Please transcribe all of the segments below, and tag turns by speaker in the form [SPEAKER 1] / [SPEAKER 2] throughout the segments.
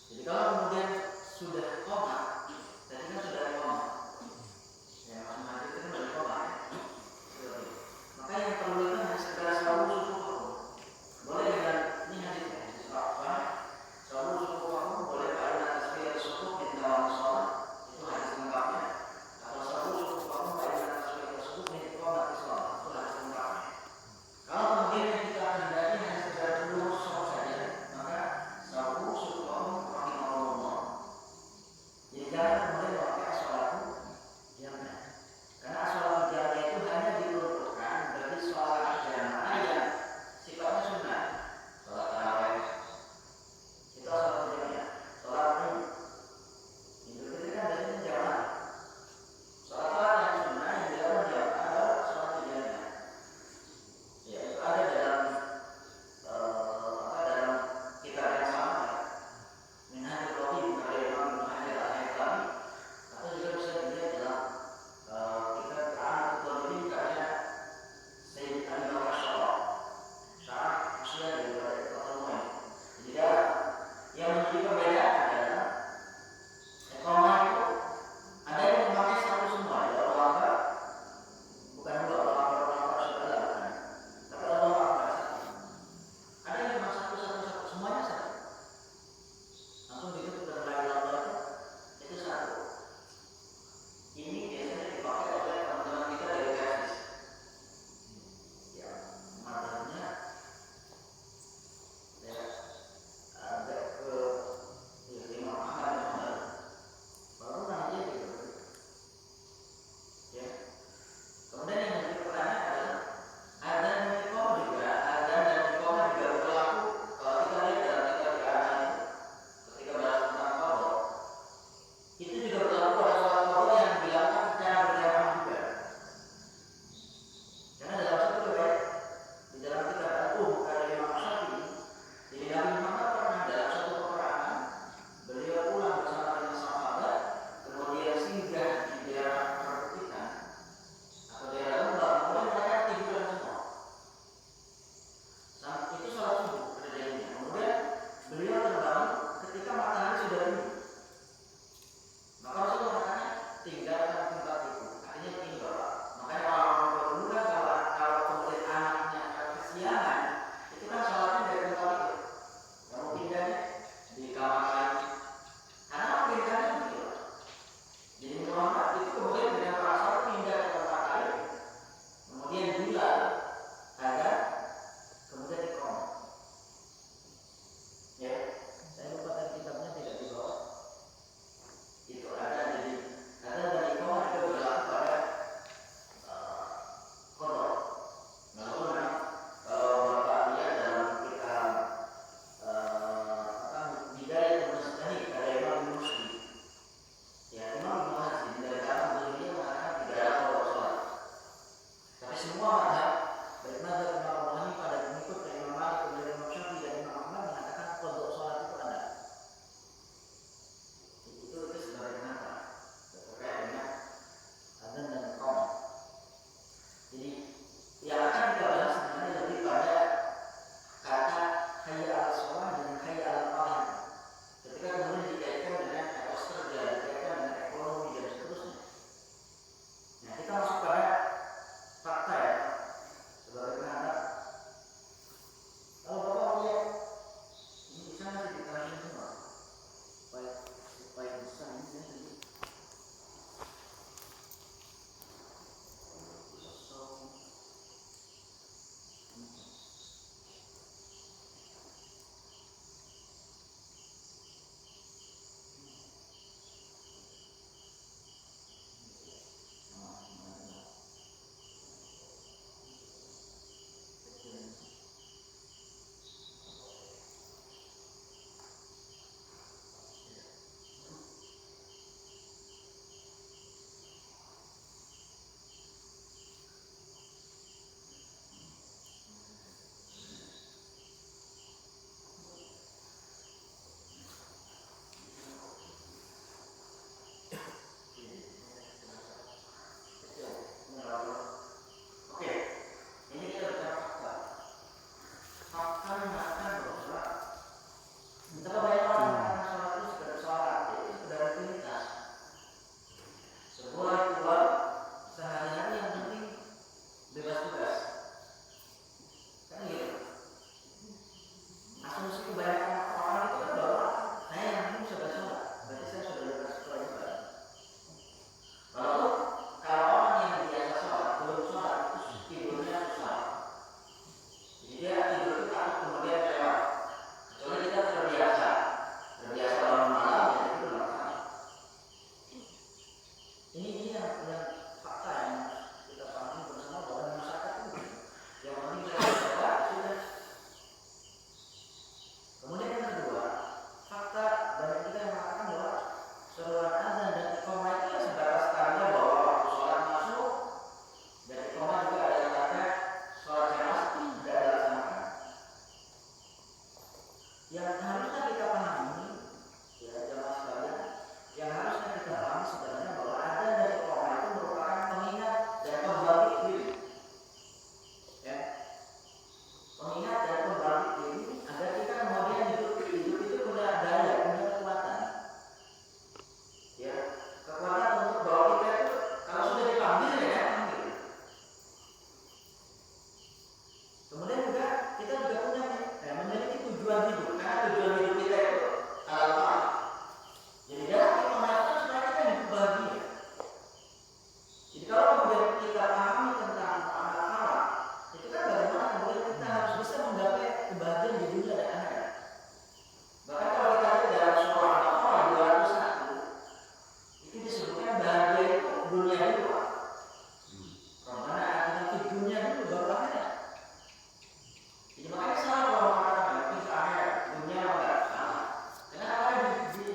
[SPEAKER 1] Jadi kalau kemudian sudah koma, tadi kan sudah koma, ya maksudnya itu kan dari koma ya. Maka yang perlu itu hanya sekedar selalu syukur. Boleh dengan ini hadis ya, hadis apa? Selalu syukur boleh pada atas biar syukur di dalam sholat itu hadis lengkapnya. Atau selalu syukur pada atas biar syukur di dalam sholat itu hadis lengkapnya. Kalau kemudian yang kita hendaki hanya sekedar dulu sholat saja, maka selalu syukur rahimahullah.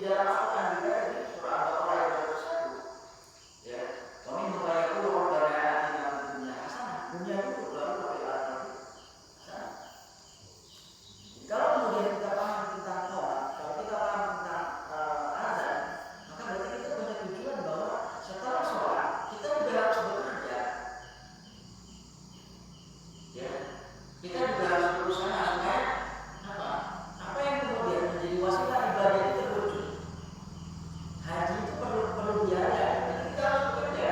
[SPEAKER 1] dalam Al-Quran juga di surah Al-Baqarah ayat 21. Ya, kami membayar uang dari ayatina dunia hasanah, dunia dulu lalu pakai alat hasanah. Kalau kemudian kita paham tentang sholat, kalau kita paham tentang azan, maka berarti kita punya tujuan bahwa setelah sholat kita juga harus bekerja. Ya, kita juga harus berusaha supaya apa yang kemudian menjadi wasilah ibadah itu terwujud. Haji itu perlu biaya, jadi kita harus bekerja.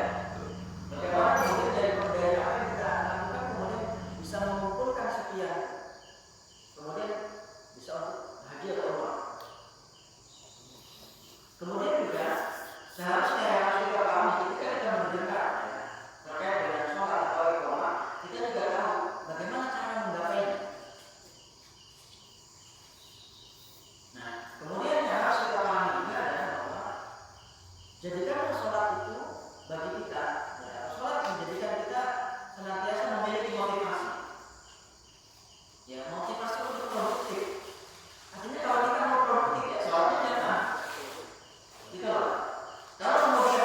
[SPEAKER 1] Bagaimana kemudian dari pembiayaan apa yang kita lakukan kemudian bisa mengumpulkan sekian, kemudian bisa untuk haji atau umrah. Kemudian juga seharusnya yang harus kita pahami ketika kita mendengar terkait dengan sholat atau iqamah, kita juga tahu bagaimana cara menggapainya. Nah, kemudian yang harus kita pahami juga adalah bahwa jadikanlah sholat itu bagi kita, ya, sholat menjadikan kita senantiasa memiliki motivasi. Ya, motivasi untuk produktif. Artinya kalau kita mau produktif ya sholatnya jangan. Gitu loh. Kalau kemudian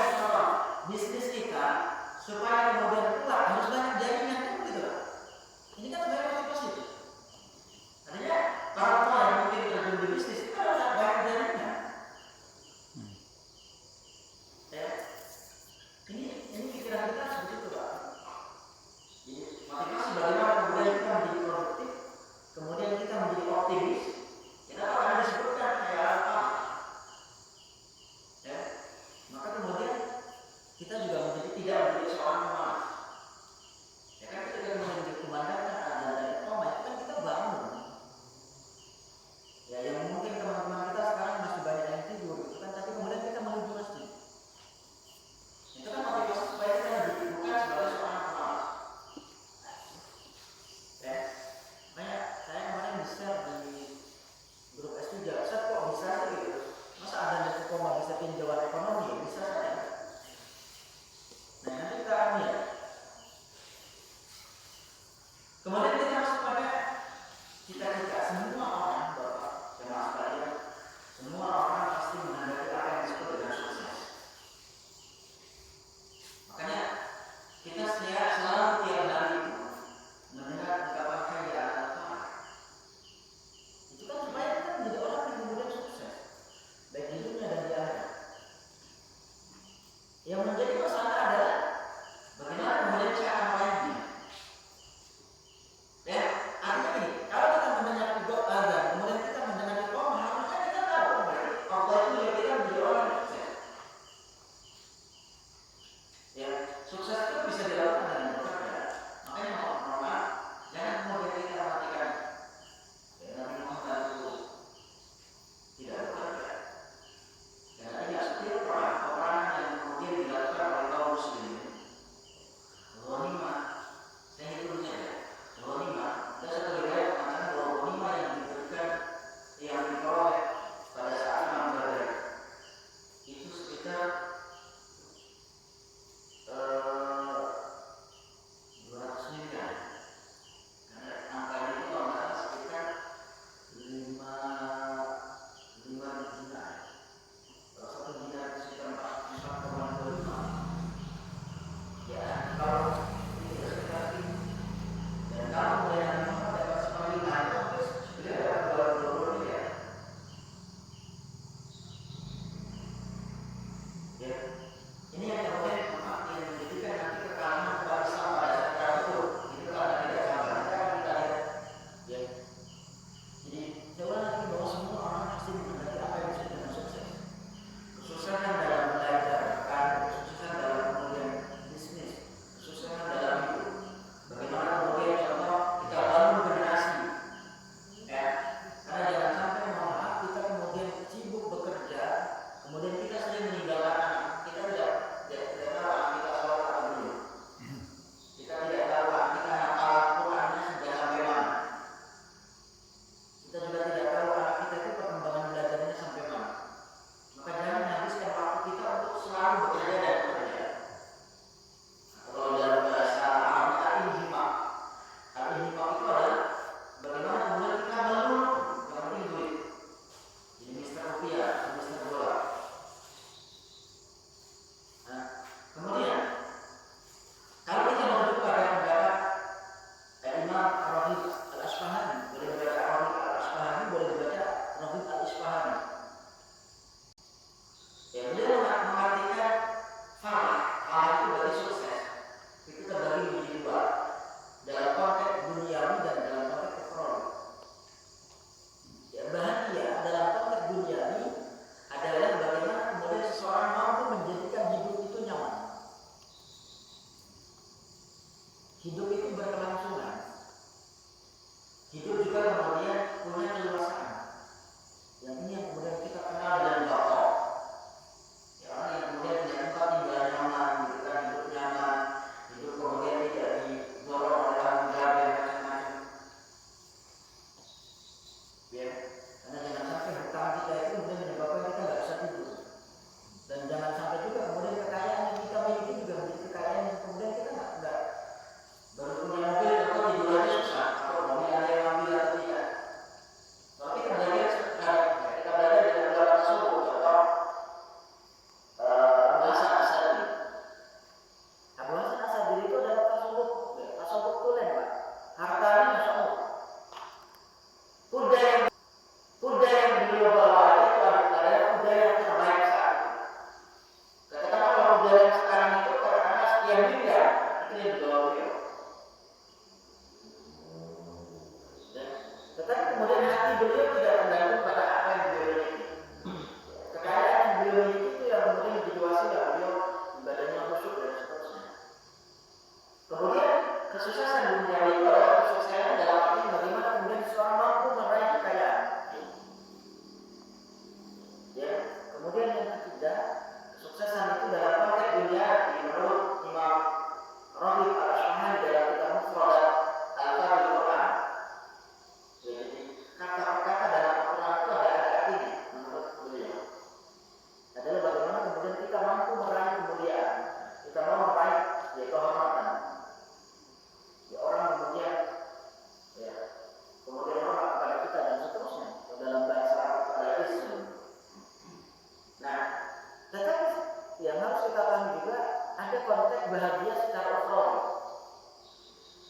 [SPEAKER 1] ada konteks bahagia secara ukhrawi.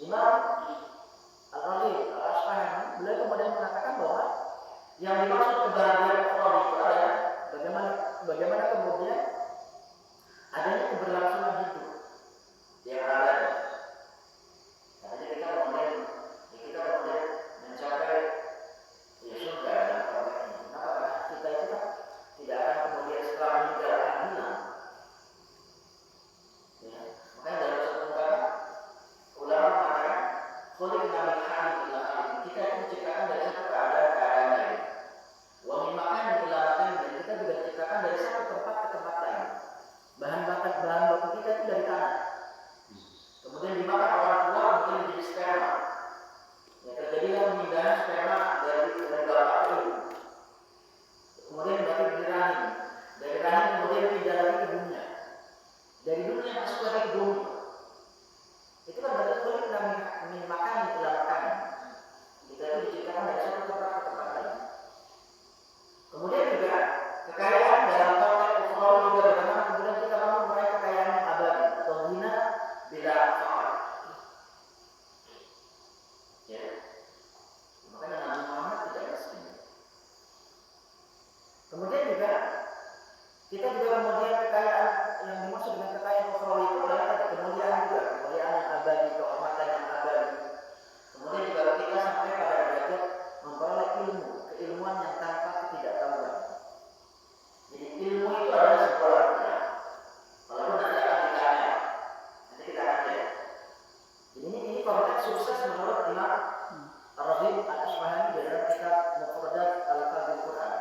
[SPEAKER 1] Imam Al-Raghib Al-Asfahani beliau kemudian mengatakan bahwa yang dimaksud kebahagiaan ukhrawi itu adalah bagaimana kemudian adanya keberlangsungan hidup yang abadi. Jadi kita kemudian mencapai surga dalam konteks ini. Kenapa? Kita itu kan tidak akan kemudian setelah meninggal akan hilang. Ya. Makanya dalam satu ungkapan ulama mengatakan khuliqna min halin ila halin. Kita itu diciptakan dari satu keadaan lain. Wa min makanin ila makanin, dan kita juga diciptakan dari satu tempat ke tempat lain. Bahan baku kita itu dari tanah. Kemudian dimakan orang tua mungkin menjadi sperma. Ya, terjadilah pemindahan sperma dari bapak ke ibu. Kemudian dari rahim. Dari rahim kemudian pindah lagi ke dunia. Dari dunia masuk lagi ke bumi. Itu kan berarti kulit min makanin ila makanin. Kita itu diciptakan dari satu tempat ke tempat lain. Kemudian juga kekayaan dalam konteks ukhrawi juga bagaimana kemudian kita mampu meraih kekayaan yang abadi atau ghina bila faqr. Ya. Makanya Nabi Muhammad tidak miskin. Kemudian juga kita juga kemudian kekayaan yang dimaksud dengan kekayaan ukhrawi itu adalah kemuliaan juga, kemuliaan yang abadi, kehormatan yang abadi. Kemudian juga kita sampai pada derajat memperoleh ilmu, keilmuan yang tanpa ketidaktahuan. Jadi ilmu itu adalah sebuah anugerah. Walaupun nanti akan ditanya, nanti kita akan lihat. Jadi ini konteks sukses menurut Imam Ar-Raghib Al-Asfahani dalam kitab Mufradat Al-Fadhil Quran.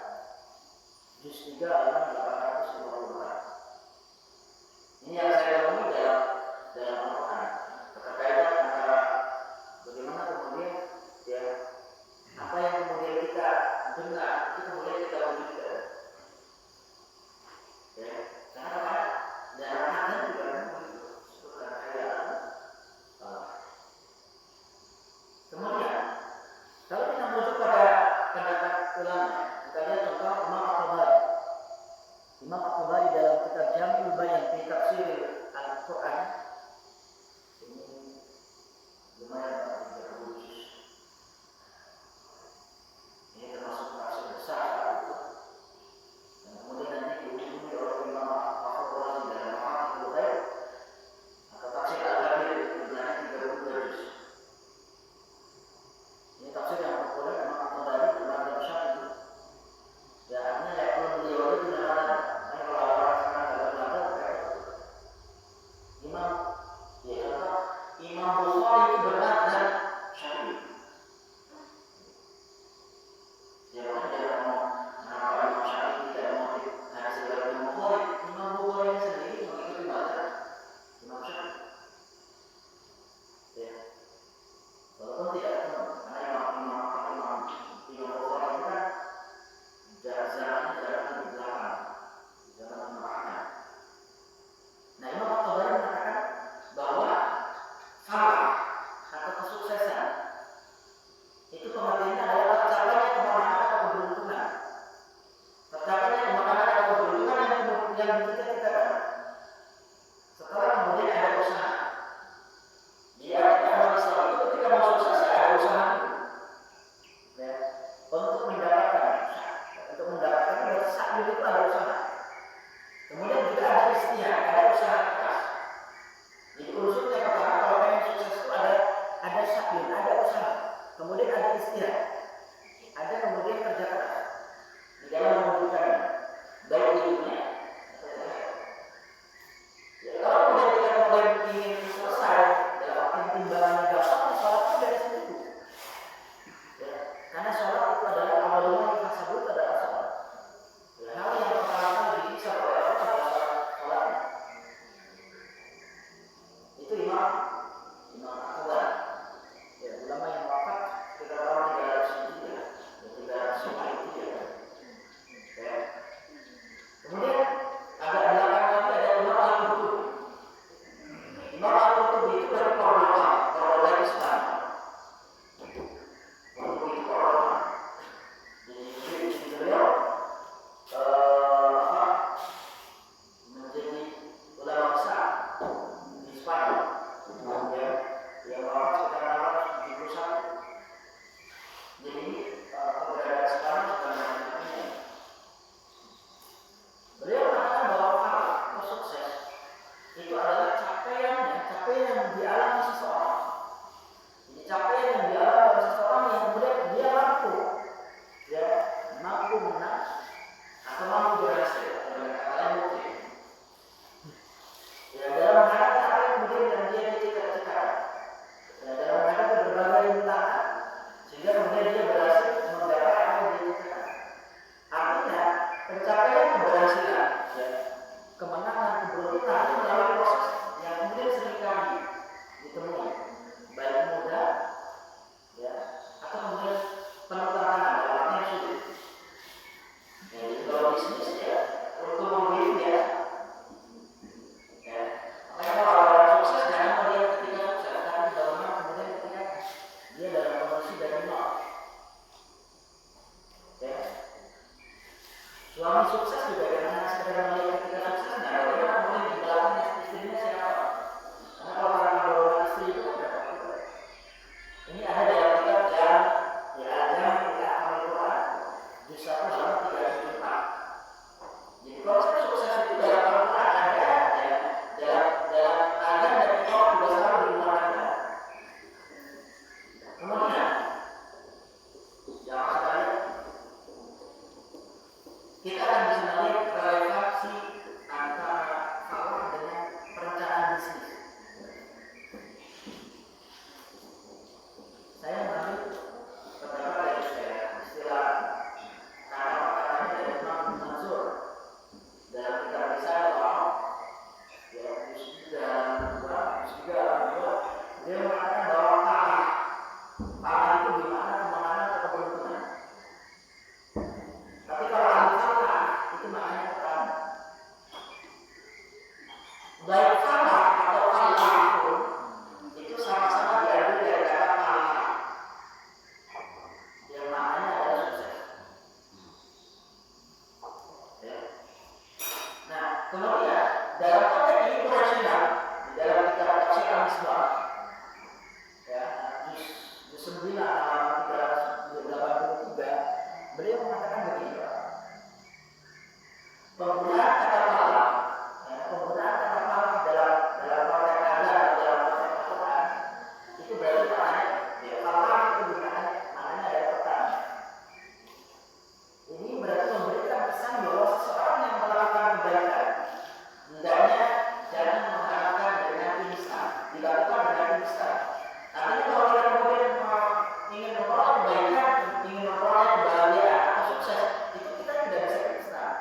[SPEAKER 1] Juz 3 halaman 854. Ini yang saya temui dalam Al-Quran. Keterkaitan antara bagaimana kemudian ya apa yang kemudian kita dengar itu kemudian kita wujudkan. Ya, karena dalam hadis juga disebutkan kekayaan Allah. Kemudian kalau kita merujuk pada pendapat ulama, kita lihat contoh Imam At-Tabari. Imam At-Tabari dalam kitab Jam'ul Bayan fi Tafsir Al-Quran ini lumayan 30 juz. Ini termasuk tafsir besar saat itu. Dan kemudian nanti diujungi oleh Imam Al-Razi dalam Mafatihul Ghaib atau tafsir Al-Kabir jumlahnya 32 juz. Ini tafsir yang populer Imam At-Tabari Imam Syafi'i. Ya artinya ya kalau beliau itu benar-benar kalau orang sekarang dalam belakang Imam Bukhari itu berat dan Syafi'i. Dia mau kenapa Imam Syafi'i tidak mau hasil dari Imam Bukhari? Imam Bukhari sendiri mengikuti mazhab Imam Syafi'i. Ya, walaupun tidak ketemu, karena Imam Bukhari itu kan zamannya di belakang, zaman Imam Ahmad. Nah, Imam At-Tabari mengatakan bahwa salah atau kesuksesan itu pengertiannya adalah tercapainya kemenangan atau keberuntungan. Tercapainya kemenangan atau keberuntungan yang dicita-citakan setelah kemudian ada usaha. Dia orang Islam itu ketika mau sukses ada usaha ya, untuk mendapatkan dari sakit itu ada usaha. Kemudian juga ada istilah, ada usaha keras. Jadi unsurnya pertama kalau pengen sukses itu ada sakit, ada usaha. Kemudian ada istilah, ada kemudian kerja keras di dalam mewujudkannya, baik di dunia keberhasilan, ya, kemenangan, keberuntungan itu melalui proses yang kemudian seringkali ditemui, baik mudah, ya, atau kemudian penuh tantangan dalam arti yang sulit. Ya, jadi kalau bisnis ya, untuk membeli ya, makanya kalau orang sukses jangan melihat ketika sukses, tapi bagaimana kemudian ketika dia dalam kondisi dari nol. Ya. Suami sukses juga jangan hanya sekedar melihat ketika suksesnya, bagaimana kemudian di belakangnya istrinya siapa. Karena kalau orang mendorong istri itu kan dapat juga. Ini ada dalam kitab Jam kita akan Al-Quran juz 1 halaman 374. Jadi konsep sukses itu dalam Al-Quran ada, ya, dalam ada dan kitab juga selalu dimuatkan. Kemudian yang sekali kita akan bisa melihat relevansi antara falah dengan perencanaan bisnis. Saya mengambil pendapat dari istilah kata-katanya dari Imam Mansur dalam kitab Risalah, ya, juz 3 dia mengatakan bahwa falah itu gimana kemenangan atau keberuntungan. Tapi kalau al-falah itu maknanya petani. Baik falah atau falah pun itu sama-sama diambil dari kata falah yang maknanya adalah sukses. Ya. Nah, kemudian dalam konteks ini Quraisy di dalam kitab Tafsir Al-Misbah, ya, juz 9 halaman 383, beliau mengatakan begini, penggunaan kata falah, ya, penggunaan kata falah dalam konteks ada atau dalam konteks Al-Quran itu berarti maknanya, ya, falah itu maknanya adalah petani. Ini berarti memberikan kesan bahwa seseorang yang melakukan kebaikan hendaknya jangan mengharapkan dengan instan, dilakukan dengan instan. Artinya kalau kita kemudian ingin memperoleh kebaikan, ingin memperoleh kebahagiaan atau sukses, itu kita tidak bisa instan.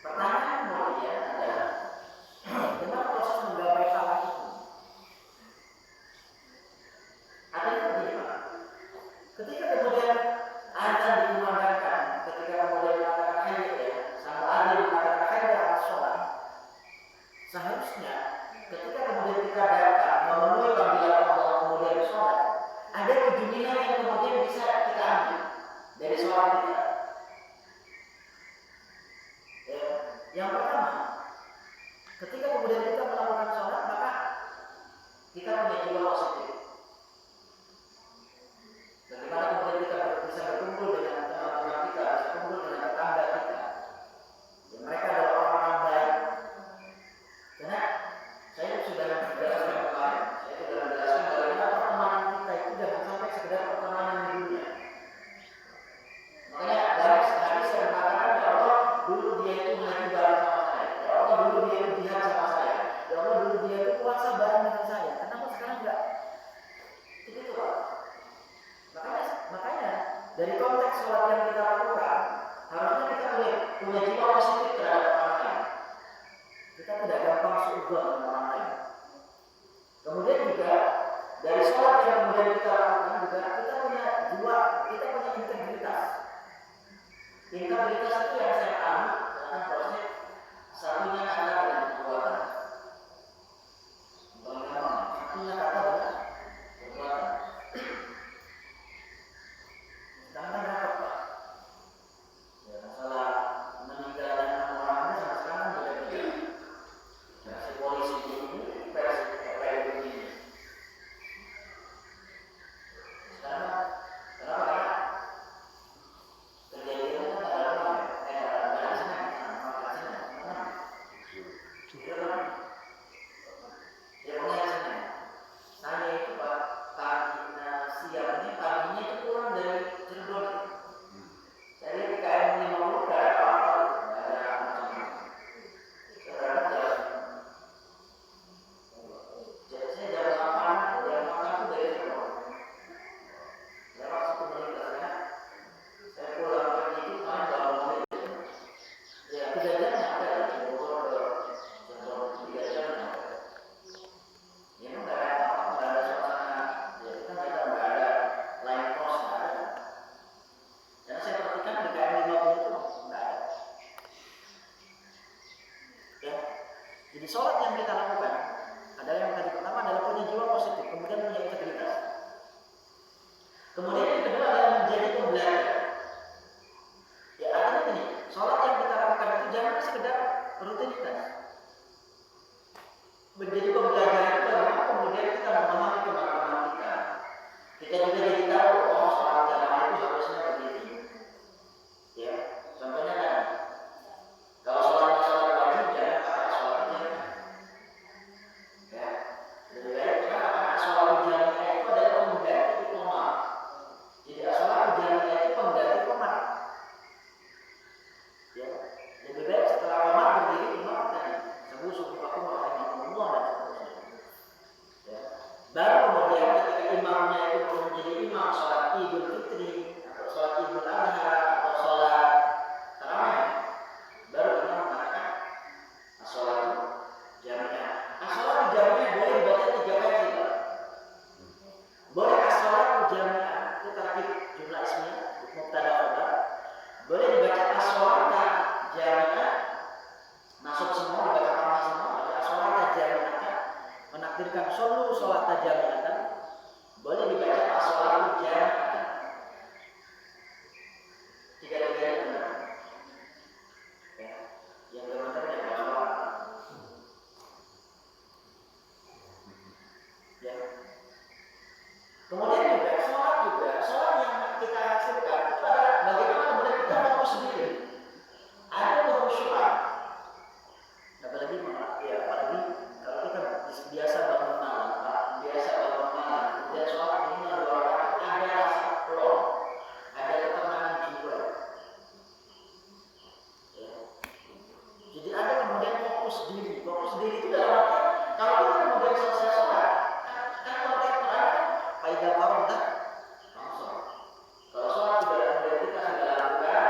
[SPEAKER 1] Pertanyaan kemudian adalah dengan proses menggapai salah itu. Artinya begini Pak, ketika kemudian azan dikumandangkan, ketika kemudian mengatakan hayya ya, sama azan mengatakan hayya ala sholat, seharusnya ketika kemudian kita datang memenuhi panggilan Allah kemudian sholat, ada 7 nilai yang kemudian bisa kita ambil dari sholat kita. Ya, yang pertama, ketika kemudian kita melakukan sholat, maka kita punya jiwa positif. Bagaimana kemudian kita bisa berkumpul dengan teman-teman kita, bisa kumpul dengan tetangga kita. Ya, mereka adalah orang-orang baik. Karena saya sudah menjelaskan kemarin, saya sudah menjelaskan bagaimana pertemanan kita itu jangan sampai sekedar pertemanan di dunia. Makanya dalam hadis saya mengatakan, ya Allah, dulu dia itu mengaji bareng sama saya. Ya Allah, dulu dia itu jihad sama saya. Ya Allah, dulu dia itu puasa bareng dengan saya. Kenapa sekarang enggak? Itu Pak. Makanya dari konteks sholat yang kita lakukan, harusnya kita punya jiwa positif terhadap orang lain. Kita tidak gampang suudzon dengan orang lain. Kemudian juga dari sholat yang kemudian kita lakukan juga kita punya jiwa, kita punya integritas. Integritas itu yang saya ambil dalam proses satunya kata dengan perbuatan. Satunya kata dengan perbuatan. Sedangkan dapat Pak, ya masalah meninggalkan orang ini sama sekarang kan beda-beda. Versi polisi ini, versi PPI begini. Sekarang kenapa? Karena kejadiannya kan ada apa? Ada Senin, ada Senin, mana? Dia kan? Dia punya Senin. Saya itu Pak, siang ini paginya itu pulang dari Cirebon. Saya lihat di KM 50 gak ada apa-apa, gak ada macam-macam. Saya jalan. Saya jalan makan itu dari Cirebon. Lewat 1 menit karena saya pulang pergi itu kemarin bawa mobil. Ya 3 jam nyampe dari Bogor ke Cirebon, 3 jam nyampe. Ya memang gak ada apa-apa, gak ada suasana. Ya kita gak ada line cross, gak ada. Dan saya perhatikan di KM 50 itu enggak ada. Ya. Jadi sholat yang kita lakukan adalah yang tadi pertama adalah punya jiwa positif, kemudian punya integritas. Kemudian yang kedua adalah menjadi pembelajar. Ya artinya gini, sholat yang kita lakukan itu jangan sekedar rutinitas. Menjadi pembelajar itu adalah kemudian kita memahami pemahaman kita. Kita juga jadi tahu, oh sholat jamaah itu harusnya begini. Ya, contohnya kan, kalau sholat wajib jangan pakai sholat jamaah. Ya, lebih baik kita pakai sholat jamaah itu adalah pengganti qomat. Jadi sholat jamaah itu pengganti qomat. Ya, lebih baik setelah qomat berdiri imam tadi, subuh aku rahimahullah dan seterusnya. Ya, baru kemudian ketika imamnya itu menjadi imam sholat Idul Fitri atau sholat Idul Adha atau sholat tarawih, baru kita mengatakan sholat jamiah. Sholat jamiah boleh dibaca 3 versi Pak. Boleh sholat jamiah itu tarkib jumlah ismiyah mubtada khabar. Boleh dibaca sholat jamiah masuk semua, dibaca tambah semua. Ada sholat jamiah menakdirkan sholat jamiah. Boleh dibaca sholat jamiah. 3-3-nya benar. Ya, yang benar ya sholat. Ya. Kemudian juga sholat yang kita hasilkan itu adalah bagaimana kemudian kita fokus sendiri. Ada kekhusyuan. Apalagi kalau kita biasa bangun malam, kemudian sholat ini 2 rakaat, ada rasa plong, ada ketenangan jiwa. Ya. Jadi ada kemudian fokus diri itu dalam arti kalau kita kemudian selesai sholat, kan konteks Quran faidah farada langsung. Kalau sholat sudah kemudian kita sudah lakukan,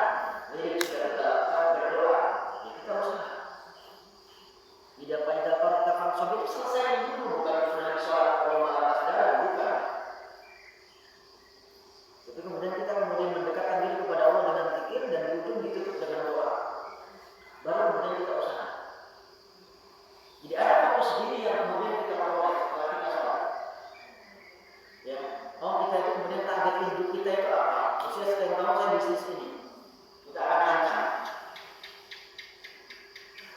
[SPEAKER 1] jadi sudah kita berdoa, ya kita harus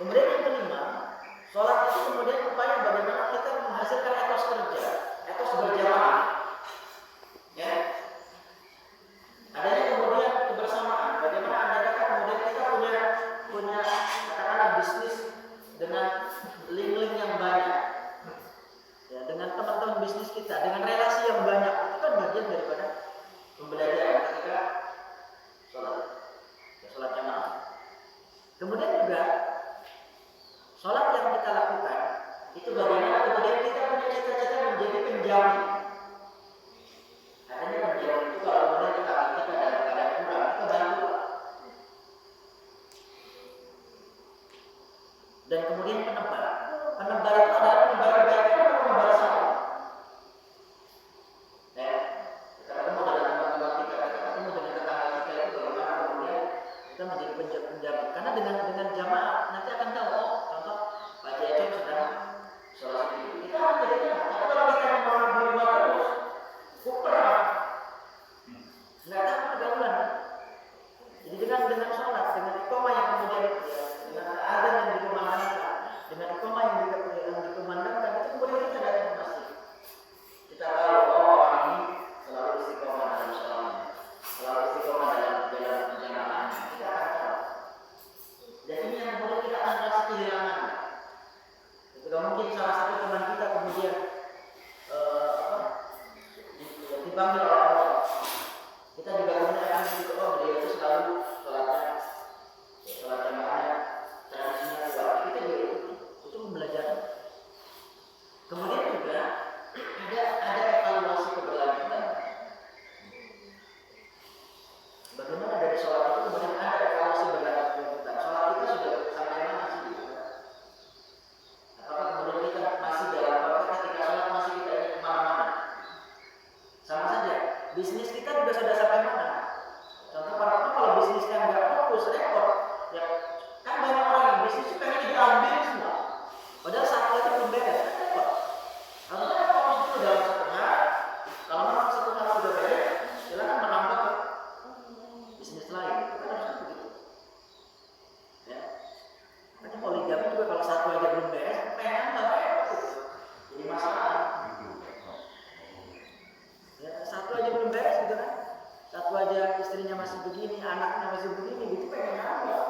[SPEAKER 1] Kemudian yang kelima, sholat itu kemudian upaya bagaimana kita menghasilkan etos kerja, etos berjamaah. Ya. Adanya kemudian kebersamaan. Bagaimana Anda kata kemudian kita punya katakanlah bisnis dengan link-link yang banyak. Ya, dengan teman-teman bisnis kita, dengan relasi yang banyak, itu kan bagian daripada pembelajaran ketika sholat jamaah. Kemudian juga sholat yang kita lakukan itu bagaimana kemudian kita punya cita-cita menjadi penjamin. Katanya penjamin itu kalau kemudian kita dalam keadaan kurang, kita bantu. Dan kemudian penebar. Penebar itu adalah penebar kebaikan atau penebar salah. Ya, kita ketemu dengan teman-teman kita ketemu dengan tetangga kita itu bagaimana kemudian kita menjadi penjamin. Karena dengan jamaah nanti akan tahu, oh contoh Pak Jajak sedang sholat ini. Kita akan jadi jamaah. Tapi kalau kita membangun di rumah terus, kuper. Nggak tahu pergaulan. Jadi dengan sholat, dengan iqamah yang kemudian dengan azan yang dikumandangkan, dengan iqamah yang dikumandangkan, itu kemudian kita datang ke masjid. Kita tahu, oh orang ini selalu istiqomah dalam sholatnya, selalu istiqomah dalam jamaahnya. Kita akan tahu. Dan ini yang kemudian kita akan merasa kehilangan. Ketika mungkin salah satu teman kita kemudian dipanggil oleh Allah, kita juga kemudian akan begitu, oh beliau itu selalu sholat jamaahnya tradisinya kuat. Kita juga itu membelajar. Kemudian juga ada evaluasi keberlanjutan. Bagaimana dari sholat itu kemudian ada evaluasi berlanjutan. Sholat kita sudah sampai mana sih? Apakah kemudian kita masih dalam apakah ketika sholat masih kita ingin kemana-mana? Sama saja. Bisnis kita juga sudah sampai mana? Contoh para kalau bisnisnya nggak fokus, repot. Ya, kan banyak orang yang bisnis itu pengen diambil semua. Padahal satu aja belum beres, kan repot. Harusnya fokus dulu dalam satu hal. Kalau memang satu hal sudah beres, silakan menambah ke bisnis lain. Itu kan harusnya begitu. Ya. Makanya poligami juga kalau satu aja belum beres, pengen nambah repot. Jadi masalah. Ya, satu aja belum beres gitu kan. Satu aja istrinya masih begini, anaknya masih begini, gitu pengen nambah.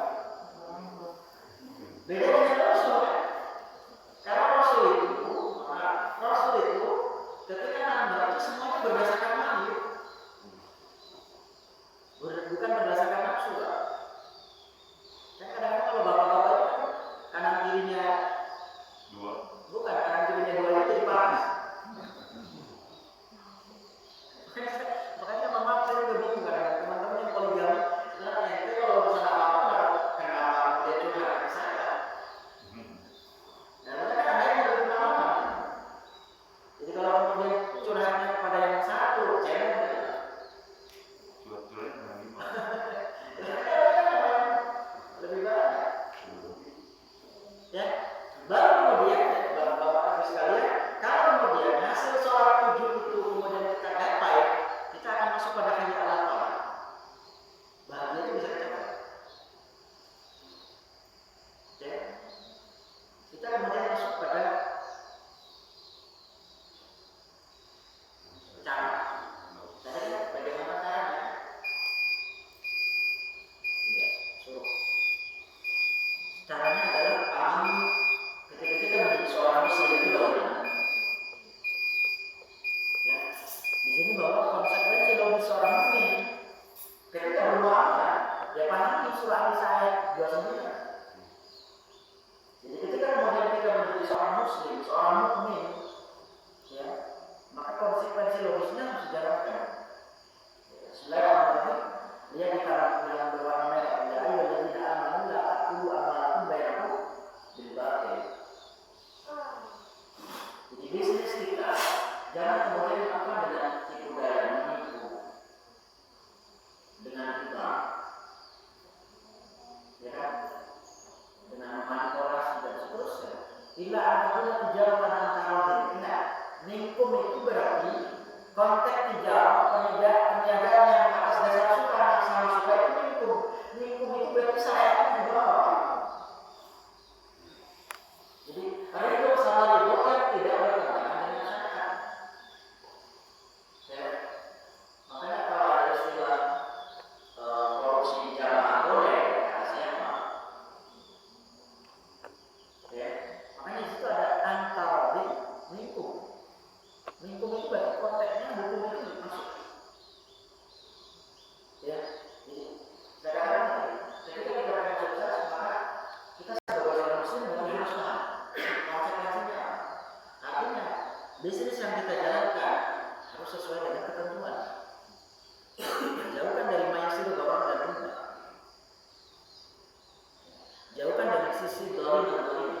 [SPEAKER 1] Beda dengan Rasul kan? Karena Rasul itu ketika nambah itu semuanya berdasarkan wahyu, bukan berdasarkan nafsu. Kan kadang-kadang kalau bapak-bapak itu kan kanan kirinya dua, bukan kanan kirinya dua itu dipakai. Makanya mama saya juga bingung kadang teman-teman yang poligami, sebenarnya itu kalau urusan apa-apa kenapa dia curhat ke saya? Nah, mereka kan ada yang lebih pengalaman. Jadi kalau kemudian curhatnya kepada yang satu, saya lebih baik. Ya, baru kemudian bapak-bapak ibu sekalian, kalau kemudian hasil sholat 7 itu kemudian kita capai, kita akan masuk pada hayya 'alal falah. Bahagia itu bisa dicapai. Ya, kita kemudian masuk pada cara. Tadi bagaimana caranya? Iya, suruh. Caranya adalah pahami ketika kita menjadi seorang muslim itu bagaimana. Ya, di sini bahwa konsekuensi bagi seorang mukmin ketika bermuamalah, ya pahami surah An-Nisa ayat 29. Jadi ketika kemudian kita menjadi seorang muslim, seorang mukmin, ya, maka konsekuensi logisnya harus dijalankan. Bismillahirrahmanirrahim. Lihat di kalangan yang berwarna merah, ya ayyuhalladzina amanu la taqulu amalakum bainakum bil batil. Jadi bisnis kita jangan kemudian apa dengan tipu daya menipu, dengan riba, ya kan, dengan manipulasi dan seterusnya. Bila ada tijaratan antara ingat, nikum itu berarti konteks tijarah perniagaan yang atas dasar suka, sama suka itu nikum. Nikum itu berarti saya di bawah. bisnis yang kita jalankan harus sesuai dengan ketentuan. Jauhkan dari maisir, gharar dan riba. Jauhkan dari sisi dhalim dan dhalim.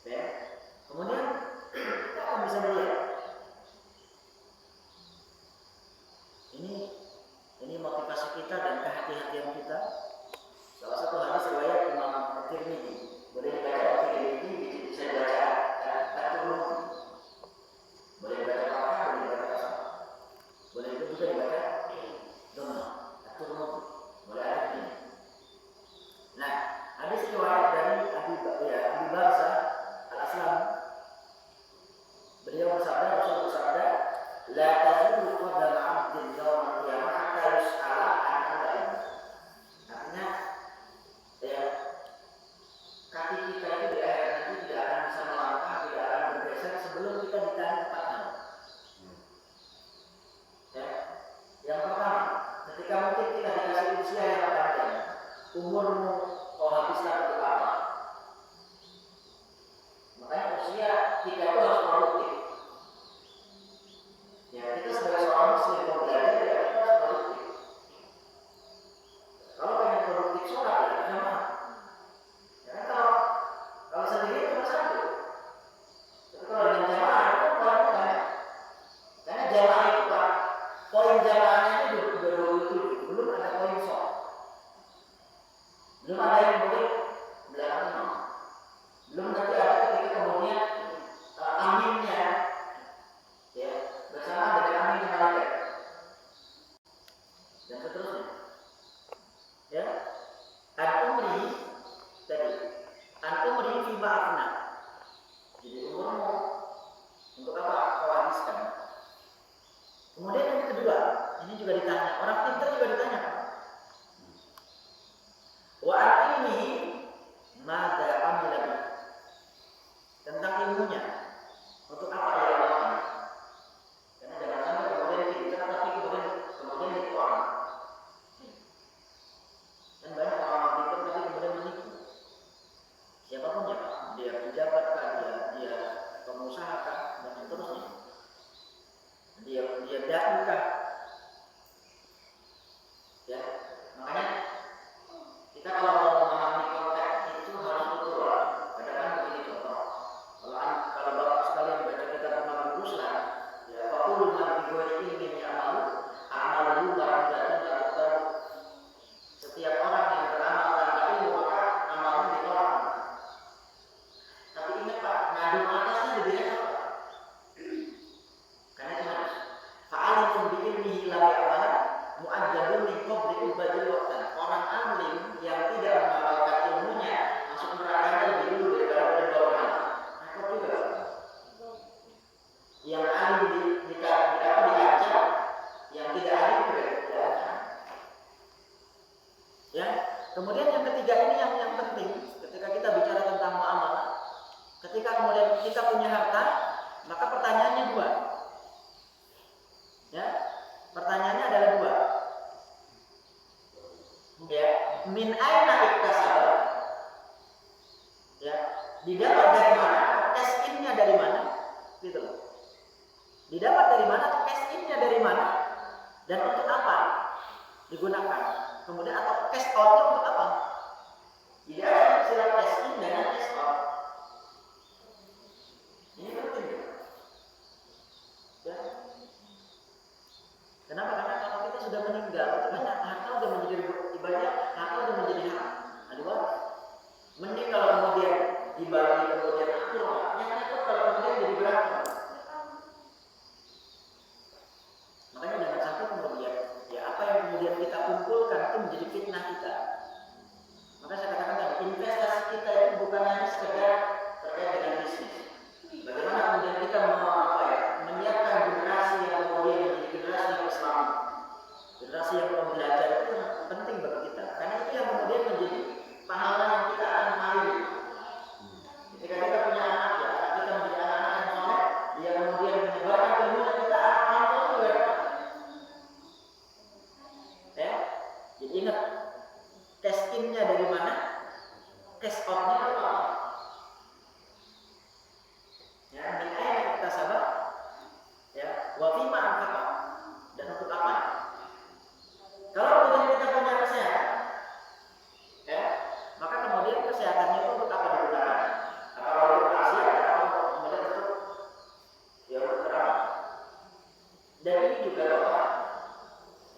[SPEAKER 1] Ya. Kemudian kita akan bisa melihat ini motivasi kita dan kehati-hatian kita. Salah satu hadis riwayat Imam At-Tirmidzi, boleh dibaca At-Tirmidzi, bisa dibaca At-Tirmidzi, boleh dibaca Fatihah, boleh dibaca Kasar, boleh juga dibaca Dhamma, At-Tirmidzi, boleh At-Tirmidzi. Nah, hadis riwayat dari Abi Barzah Al-Aslam, beliau bersabda, Rasul bersabda, la tazulu qadam 'abdin yawm al-qiyamah hatta yus'ala an arba'in. Artinya ya, kaki kita itu di akhirat nanti tidak akan bisa melangkah, tidak akan bergeser sebelum kita ditanya 4 hal. Ya. Yang pertama, ketika mungkin kita dikasih usia yang panjang, umurmu kau habiskan untuk apa? Makanya usia kita itu harus produktif. Ya, kita sebagai seorang muslim yang belajar, ya kita harus produktif. Kalau pengen produktif sholat, ya kenapa? Ya kalau sendiri cuma satu. Tapi kalau dengan jamaah itu poin banyak. Karena jamaah itu Pak, poin jamaahnya itu 27, belum ada poin sholat. Belum ada yang boleh belakang. Belum nanti ada ketika kemudian aminnya, ya, bersama dengan aminnya malaikat dan seterusnya. Ya, an-umri tadi, an-umri fi ma'afna. Jadi umurmu untuk apa kau habiskan? Kemudian yang kedua, ini juga ditanya, orang pintar juga ditanya. Wa al-ilmihi madza amila bi. Tentang ilmunya, untuk apa ia lakukan? Karena jangan sampai kemudian pintar tapi kemudian jadi orang. Dan banyak orang pintar tapi kemudian menipu. Siapapun ya, dia pejabat kah, dia pengusaha kah, dan seterusnya. Dia dai kah? Ya, makanya kita kalau mau memahami konteks itu harus betul. Kadang-kadang begini contoh. Kalau bapak sekalian baca kitab Pemahaman Ruslan, ya fakul man bighairi ilmin ya'malu a'maluhu barakatun la. Setiap orang yang beramal tanpa ilmu maka amalnya ditolak. Tapi ingat Pak, ngadu atasnya lebih enak Pak. Karena itu harus fa'alimun bi ilmihi la ya'malan mu'addabun min qabli ubadil waqtan. Orang alim yang tidak mengamalkan ilmunya masuk nerakanya lebih dulu daripada orang. Repot juga. Yang alim diajar, yang tidak alim juga diajar. Ya. Kemudian yang ketiga ini yang penting ketika kita bicara tentang muamalah. Ketika kemudian kita punya harta, maka pertanyaannya dua. Ya, pertanyaannya adalah dua. Ya, min aina iktasab? Ya, didapat dari mana? Cash in-nya dari mana? Gitu loh. Didapat dari mana? Cash in-nya dari mana? Dan untuk apa digunakan? Kemudian atau cash out-nya untuk apa? Tidak ada istilah cash in dan cash out. Ini penting ya. Kenapa? Karena kalau kita sudah meninggal, itu banyak harta sudah menjadi ibadah, harta sudah menjadi hak. Ada waris. Mending kalau kemudian dibagi kemudian atur, yang itu kalau kemudian jadi berat. Makanya jangan sampai kemudian ya apa yang kemudian kita kumpulkan itu menjadi fitnah kita. Maka saya katakan tadi investasi kita itu bukan hanya sekedar terkait dengan bisnis. Bagaimana kemudian kita menyiapkan generasi yang kemudian menjadi generasi yang Islam, generasi yang mau belajar itu penting bagi kita. Karena itu yang kemudian menjadi pahala yang kita akan mari. Ketika kita punya anak ya, kita menjadi anak-anak yang soleh, dia kemudian menyebarkan ilmu dan kita anak-anak itu juga. Ya, jadi ingat cash in-nya dari mana, cash out-nya apa? Ya, kesehatannya itu untuk apa digunakan? Apakah untuk maksiat atau kemudian untuk ya untuk beramal? Dan ini juga doa.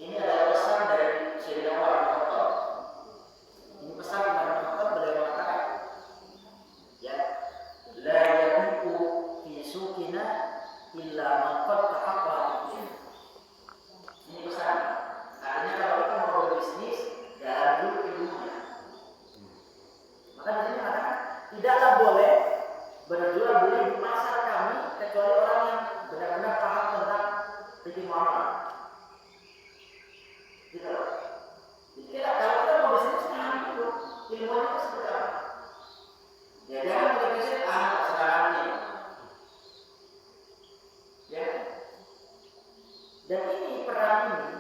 [SPEAKER 1] Ini adalah pesan dari Sayyidina Umar bin Khattab. Ini pesan Umar bin Khattab, beliau mengatakan, ya, la yabiqu fi suqina illa man qad tahaqqaqa. Ini pesan. Artinya kalau kita mau berbisnis, jangan dulu ilmunya. Maka di sini mengatakan tidaklah boleh berjual beli di pasar kami kecuali orang yang benar-benar paham tentang fikih muamalah. Gitu. Jadi kalau kita mau bisnis paham dulu ilmunya itu seperti apa. Ya jangan berbisnis sekarang ini. Ya. Dan ini perangnya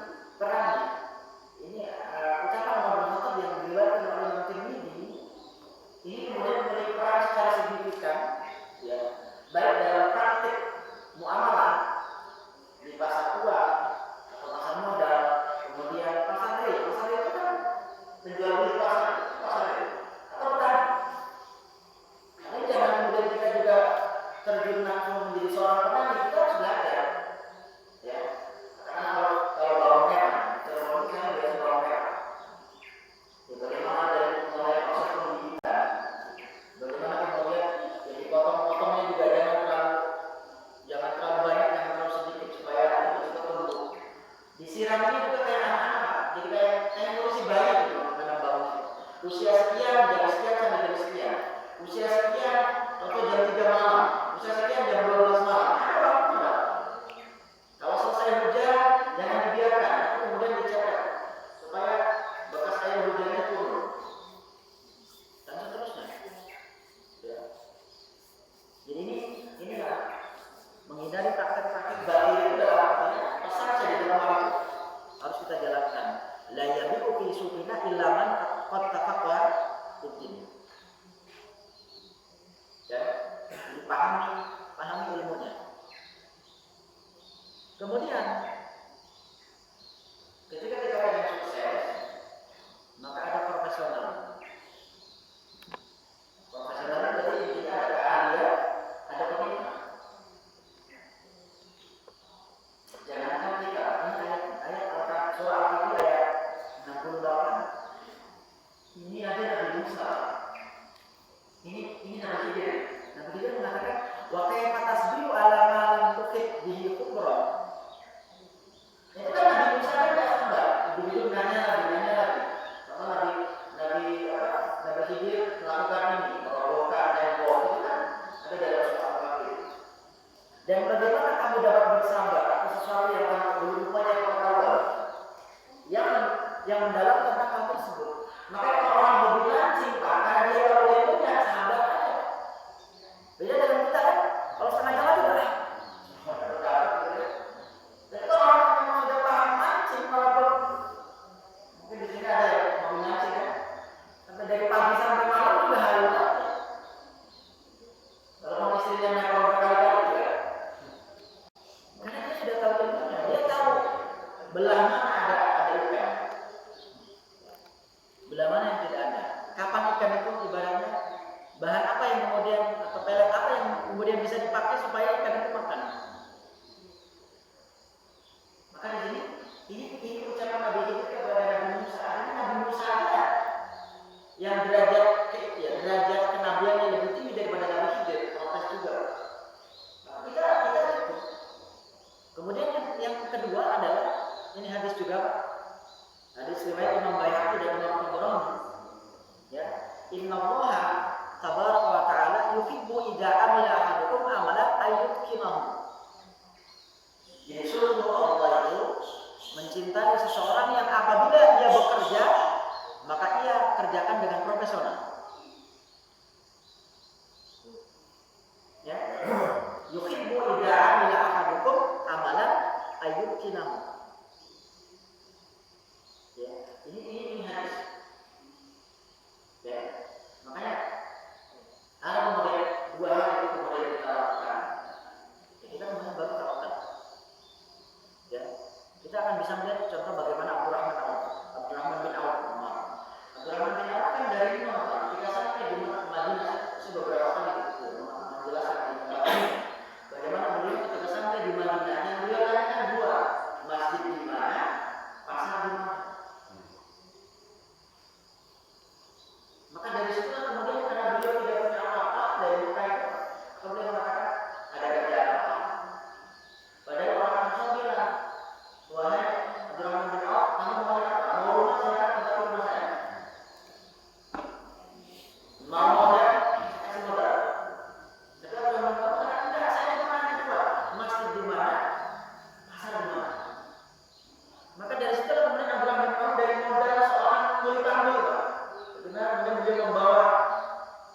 [SPEAKER 1] ini ucapan Umar bin Khattab yang diriwayatkan oleh Imam Tirmidzi ini kemudian memberi peran secara signifikan, ya, baik dalam praktik muamalah di pasar uang atau pasar modal, kemudian pasar real. Pasar real itu kan menjual beli pasar real atau petani. Ini jangan kemudian kita juga terjun langsung menjadi seorang petani, kita harus belajar. Ya, karena kalau bawang merah, kalau kita biasa bawang merah, ya bagaimana dari mulai proses pembibitan, bagaimana kemudian jadi potong-potongnya juga jangan terlalu banyak, jangan terlalu sedikit supaya itu juga tumbuh. Disiramnya juga kayak anak-anak, jadi kayak ngurusi bayi gitu, menanam bawang. Usia sekian, jam sekian sampai jam sekian. Usia sekian, contoh jam 3 malam. Usia sekian jam 12 malam. Ada waktu enggak? Kalau selesai hujan, jangan dibiarkan, kemudian dicetak supaya bekas air hujannya turun dan seterusnya. Ya. Jadi ini ya, menghindari praktek-praktek batil itu adalah artinya pesan saja dalam hal itu harus kita jalankan. La yabiqu fi suqina illa man qad tafaqqa fiddin. Ya, jadi pahami ilmunya. Kemudian ketika kita ingin sukses, maka ada profesional. Profesional berarti kita ada keahlian, ada komitmen. Jangankan kita, ini ayat surah Al-Kahfi ayat 68. Ini ada Nabi Musa. Ini Nabi Khidir. Nabi Khidir mengatakan, wa kaifa tasbiru ala ma lam tuqit bihi khubra. Itu kan Nabi Musa kan tidak sabar, begitu nanya lagi. Karena Nabi Khidir melakukan ini, merobohkan tembok itu kan ada dalam surah Al-Kahfi. Dan bagaimana kamu dapat bersabar atas sesuatu yang belum rupanya pengetahuan yang mendalam tentang hal tersebut? Maka kalau orang hobi mancing, karena dia kalau ilmunya sabar aja. Beda dengan kita kan, kalau setengah jalan itu udah. Dan kalau orang yang sudah paham mancing, walaupun mungkin di sini ada yang hobi mancing kan, sampai dari pagi sampai malam juga halu aja. Kalau mau istrinya naik berkali-kali juga. Karena dia sudah tahu ilmunya, dia tahu belah mana ada ikan, belah mana yang tidak ada. Kapan ikan itu ibaratnya bahan apa yang kemudian atau pelet apa yang kemudian bisa dipakai supaya ikan itu makan. Maka di sini ini ucapan Nabi Khidir kepada Nabi Musa. Karena Nabi Musa ada yang derajat kenabiannya lebih tinggi daripada Nabi Khidir, protes juga. Kita itu. Kemudian yang kedua adalah ini hadis juga, hadis riwayat Imam Baihaqi dan Imam Tabrani. Ya, innallaha tabaraka wa ta'ala yuhibbu idza amila ahadukum amalan ayyutqimahu. Jadi sungguh Allah itu mencintai seseorang yang apabila dia bekerja maka ia kerjakan dengan profesional. Ya, yuhibbu idza amila ahadukum amalan ayyutqimahu. Ya, ini hadis. Ya, makanya ada kemudian dua hal itu kemudian kita lakukan. Ya, kita kemudian baru tawakal. Ya, kita akan bisa melihat contoh bagaimana Abdurrahman bin Auf. Abdurrahman bin Auf kan dari Imam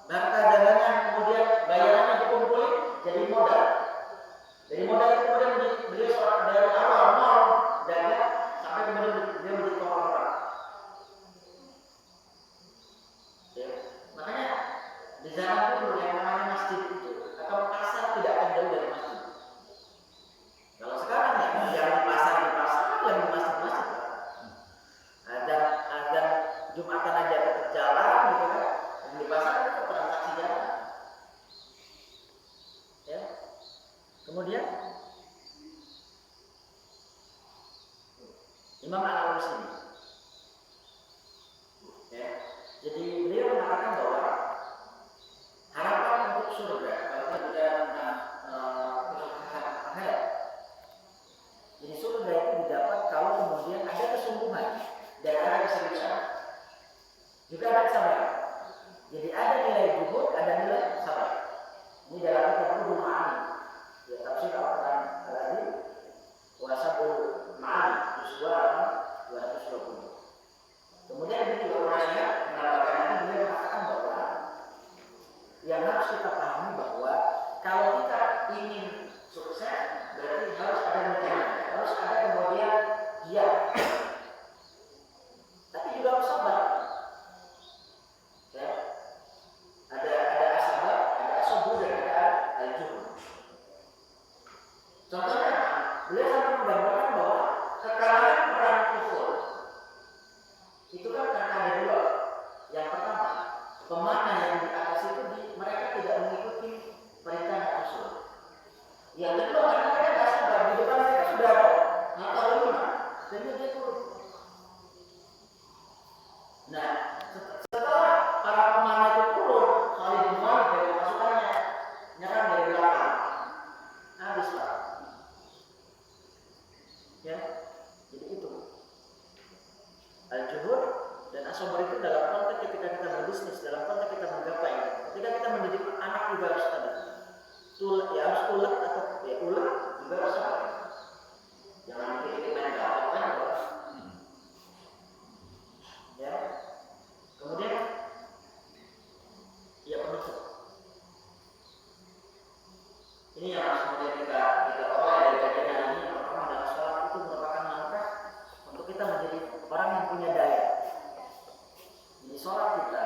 [SPEAKER 1] harta dagangan kemudian bayarannya dikumpulin jadi modal. Dari modal itu kemudian beliau seorang dari awal nol dagang sampai kemudian dia menjadi konglomerat. Ya. Makanya di zaman dulu yang namanya masjid itu atau pasar tidak akan jauh dari masjid. Kalau sekarang ya yang di pasar yang di masjid. Ada Jumatan aja tetap jalan gitu kan. Yang di pasar itu transaksi jalan. Ya. Kemudian Imam Al-Muslim. Ya. Jadi beliau mengatakan bahwa harapan untuk surga kalau kita tentang akhirat. Jadi surga itu didapat kalau kemudian ada kesungguhan dan ada keseriusan. Juga ada kesabaran. Jadi ada nilai juhud, ada nilai sabar. Ini dalam kitab Ma'ani. Ya tafsir Al-Quran Al-Azim wa Sabul Ma'ani juz 220. Kemudian ini juga ulama menambahkan ini beliau mengatakan bahwa yang harus kita pahami bahwa kalau kita ingin sukses berarti harus ada mekanisme, harus ada kemudian giat. Tapi juga harus sabar. Ya. Ada sabar, ada sabur dan ada al-juhud. Contohnya, beliau sampai menggambarkan bahwa kekalahan perang kufur itu kan karena ada dua. Yang pertama, pemanah yang di atas itu mereka tidak mengikuti perintah Rasul. Yang kedua, karena mereka tidak sabar, di depan mereka sudah ada Natal 5, dan dia turun. Nah, setelah para pemanah itu turun, Khalid bin Walid dari pasukannya nyerang dari belakang, habislah. Ya, jadi itu al-juhud dan as-sabr itu dalam konteks ketika kita berbisnis, dalam konteks kita menggapai. Ketika kita mendidik anak juga harus tadi. Ya harus ulet atau ya ulet juga harus sabar. Jangan dikit-dikit main gampang kan? Ya. Kemudian ya penutup. Ini yang harus kemudian kita peroleh dari kajian hari ini. Pertama adalah sholat itu merupakan langkah untuk kita menjadi orang yang punya daya. Jadi sholat kita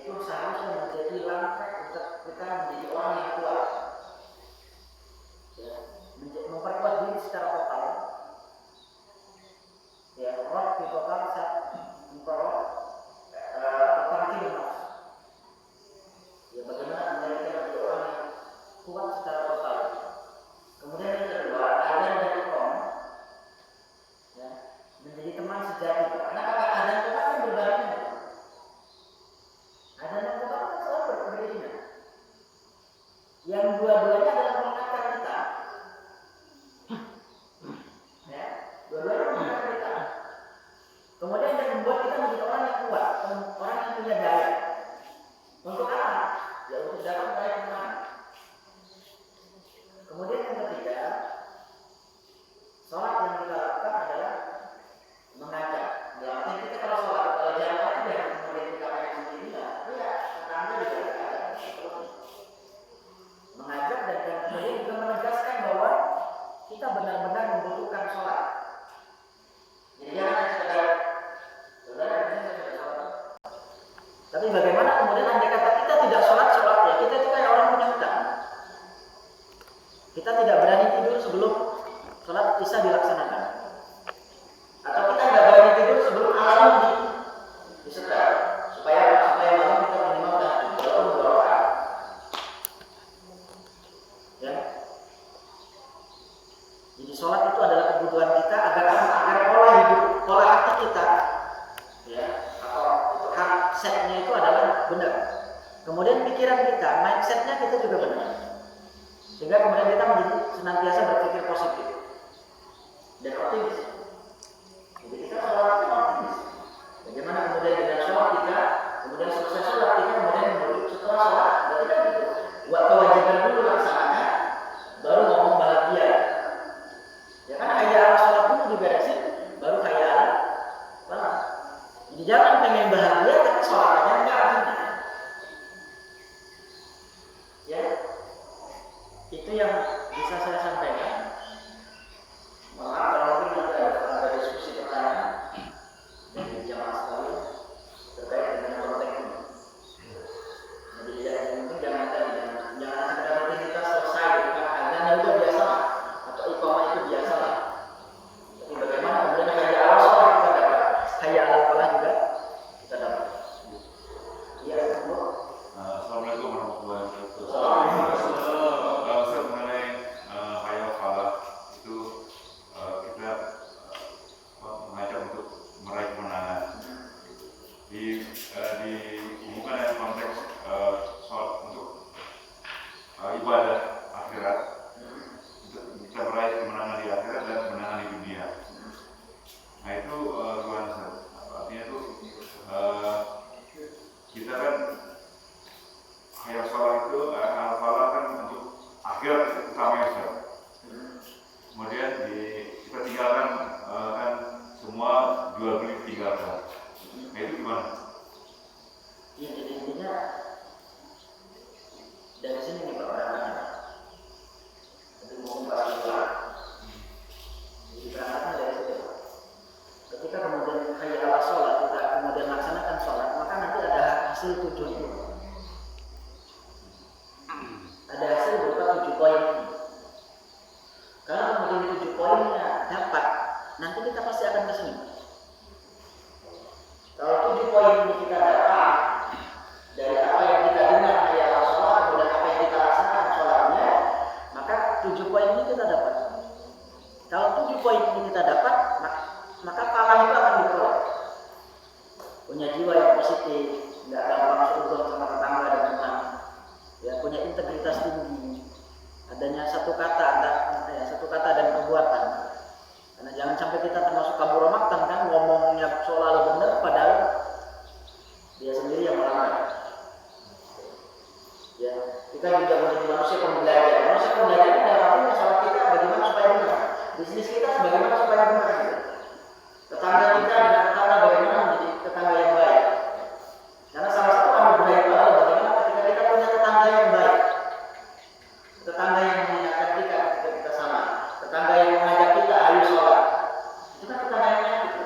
[SPEAKER 1] itu seharusnya menjadi langkah untuk kita menjadi orang yang kuat. Ya, memperkuat diri secara total. Ya, roh di total saat memperoleh nafs. Ya, bagaimana menjadi orang yang kuat secara total. Kemudian yang kedua, adzan dan iqam, ya, menjadi teman sejati. Karena kata adzan itu kan berbanding. Adzan dan iqam kan selalu berbeda. Yang dua-duanya adalah mengingatkan kita. Ya, dua-duanya mengingatkan kita. Kemudian yang membuat kita menjadi orang yang kuat, orang yang punya daya. Untuk apa? Ya untuk dapat daya kemenangan. Kemudian yang ketiga, sholat yang kita lakukan adalah mengajak. Berarti kita kalau sholat, kalau jamaah itu yang kemudian kita pakai sendiri lah. Ya, tetangga juga ada. Mengajak dan kemudian juga menegaskan bahwa kita benar-benar membutuhkan sholat. Jadi jangan sekedar saudara ini saya sudah sholat. Tapi bagaimana kemudian andai kata kita tidak sholat ya kita itu kayak orang punya hutang. Kita tidak berani tidur sebelum sholat isya dilaksanakan. Atau kita tidak berani tidur sebelum alarm disetel. Supaya malam kita minimal tahajud berdoa. Ya. Jadi sholat itu adalah kebutuhan kita agar pola hati kita, ya, atau itu setnya itu adalah benar. Kemudian pikiran kita, mindsetnya kita juga benar. Sehingga kemudian kita menjadi senantiasa berpikir positif dan optimis. Jadi kita sholat itu optimis. Bagaimana kemudian dengan sholat kita, kemudian selesai sholat kita kemudian menuju setelah sholat, berarti kan gitu. Buat kewajiban dulu laksanakan, baru ngomong bahagia. Ya kan hayya ala sholat dulu diberesin, baru hayya ala falah. Jadi jangan pengen bahagia tapi sholatnya enggak. Itu yang bisa saya sampaikan. Maaf kalau mungkin nanti ada diskusi pertanyaan dari jamaah sekalian terkait dengan konteks ini. Jadi yang penting jangan sekedar rutinitas selesai dengan azannya itu biasa atau iqamah itu biasa lah. Tapi bagaimana kemudian hayya 'alal shalah kita dapat, hayya 'alal falah juga kita dapat. Iya, Bu.
[SPEAKER 2] Assalamualaikum warahmatullahi wabarakatuh. Mengenai hayya falah itu kita mengajak untuk meraih kemenangan. Bukan dalam konteks soal untuk ibadah akhirat, untuk kita meraih kemenangan di akhirat dan kemenangan di dunia. Nah itu gimana Ustaz? Artinya itu kita kan hayya shalah itu al-falah kan untuk akhirat utamanya Ustaz. Kemudian kita tinggalkan kan semua jual beli tinggalkan. Nah itu gimana?
[SPEAKER 1] Ya, jadi intinya dari sini nih Pak orangnya. Jadi mau bahas juga. Jadi berangkatnya dari situ. Ketika kemudian hayya 'alal shalah kita kemudian laksanakan sholat, maka nanti ada hasil 7 itu. Ada hasil berupa 7 poin. Kalau kemudian 7 poinnya dapat, nanti kita pasti akan ke sini. Kalau 7 poin ini kita dapat dari apa yang kita dengar hayya 'alal shalah, kemudian apa yang kita laksanakan sholatnya, maka 7 poin ini kita dapat. Kalau 7 poin ini kita dapat, maka falah itu akan diperoleh. Punya jiwa yang positif, nggak gampang seudon sama tetangga dan teman, ya punya integritas tinggi, adanya satu kata dan perbuatan. Karena jangan sampai kita termasuk kabur maktan kan, ngomongnya selalu benar padahal dia sendiri yang melanggar. Ya, kita juga menjadi manusia pembelajar. Manusia pembelajar itu dalam arti masalah kita bagaimana supaya benar, bisnis kita bagaimana supaya benar. Tetangga kita dengan tetangga bagaimana menjadi tetangga yang baik. Karena salah satu anugerah itu adalah bagaimana ketika kita punya tetangga yang baik, tetangga yang mengingatkan kita ketika kita salah, tetangga yang mengajak kita ayo sholat. Itu kan tetangga yang baik gitu.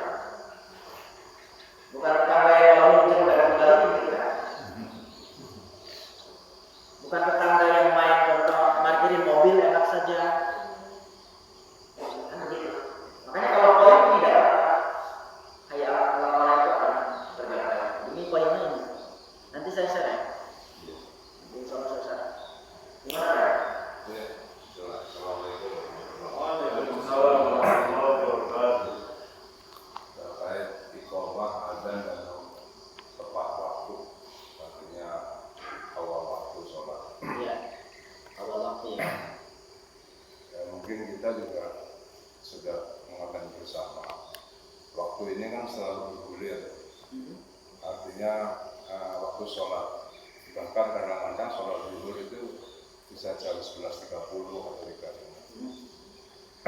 [SPEAKER 1] Bukan tetangga yang lalu menjadi gitu kan. Bukan tetangga yang main contoh parkirin mobil enak saja. Kan begitu. Makanya kalau poin ini dapat hayya 'alal falah itu akan tercapai. Ini poinnya ini. Nanti saya share ya. Di selesai. Gimana ya?
[SPEAKER 2] Assalamualaikum warahmatullahi wabarakatuh. Terkait iqamah azan dan tepat waktu, artinya awal waktu sholat.
[SPEAKER 1] Iya. Awal waktu ya.
[SPEAKER 2] Ya, mungkin kita juga sudah mengatakan bersama. Waktu ini kan selalu bergulir. Artinya waktu sholat. Bahkan kadang-kadang sholat zuhur itu bisa jam 11.30 atau 3.5.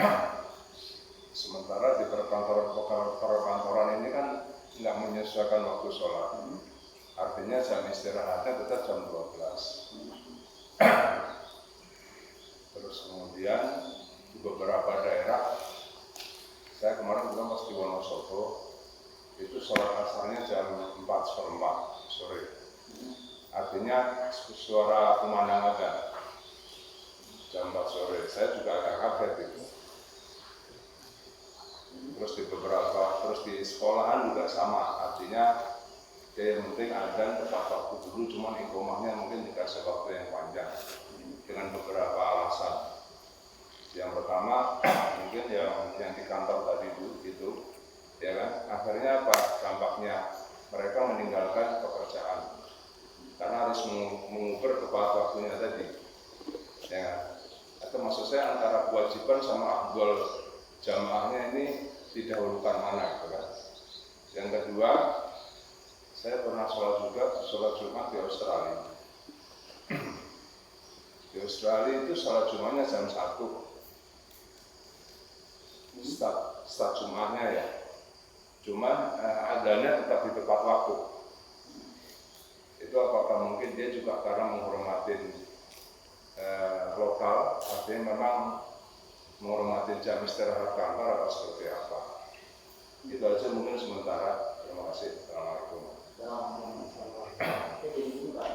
[SPEAKER 2] Sementara di perkantoran ini kan nggak menyesuaikan waktu sholat. Artinya jam istirahatnya tetap jam 12. Terus kemudian di beberapa daerah, saya kemarin juga pas di Wonosobo, itu sholat asarnya jam 4:04 sore. Artinya suara pemandangan jam 4 sore. Saya juga agak kaget itu. Terus di sekolahan juga sama. Artinya yang penting azan tepat waktu dulu, cuman iqamahnya mungkin dikasih waktu yang panjang dengan beberapa alasan. Yang pertama mungkin yang di kantor tadi itu ya kan, akhirnya apa dampaknya, mereka meninggalkan pekerjaan karena harus mengukur tepat waktunya tadi ya kan? Atau maksud saya antara kewajiban sama afdol jamaahnya ini didahulukan mana gitu kan. Yang kedua, saya pernah sholat Jumat di Australia. Di Australia itu sholat Jumatnya jam 1. Start Jumatnya ya. Cuman adanya tetap di tepat waktu. Itu apakah mungkin dia juga karena menghormatin lokal artinya memang menghormati jam istirahat kantor atau seperti apa. Itu aja mungkin sementara. Terima kasih. Assalamualaikum.
[SPEAKER 1] Jadi itu Pak.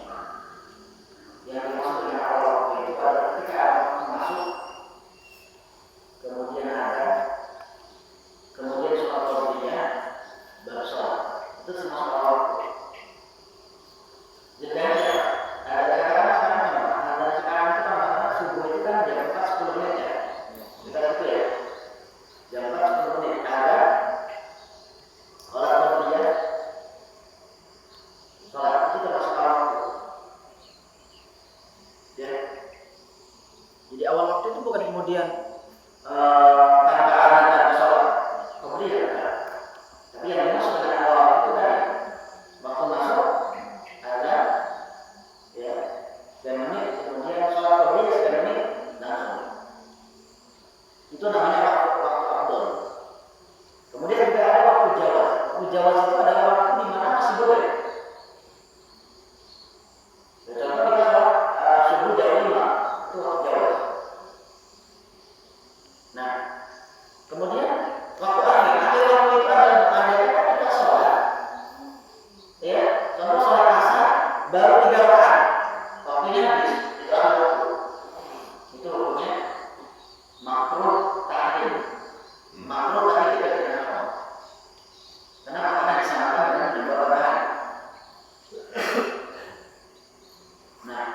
[SPEAKER 1] Yang dimaksud dengan awal waktu itu adalah ketika ada waktu masuk, kemudian sholat wajibnya baru sholat. Itu termasuk awal waktu. Jedanya ada sekarang itu kan subuh itu kan jam 4 10 menit ya. Kita itu ya. Jam 4 10 menit ada sholat wajibnya. Sholat itu termasuk awal waktu. Ya. Jadi awal waktu itu bukan kemudian tanpa azan dan sholat kemudian, tapi yang dimaksud dengan awal waktu itu tadi waktu masuk ada ya 10 menit, kemudian sholat kemudian 10 menit langsung. Itu namanya waktu afdol. Kemudian juga ada waktu jawaz. Waktu jawaz itu adalah waktu di mana masih boleh. Contoh kita sholat subuh jam 5, itu waktu jawaz. Nah, kemudian waktu akhir waktu itu adalah kita sholat. Ya, contoh sholat asar baru 3 rakaat, waktunya habis. Itu ada waktu. Itu hukumnya makruh ta'khir. Makruh ta'khir tidak dikenal. Karena disamakan dengan dua rakaat. Nah,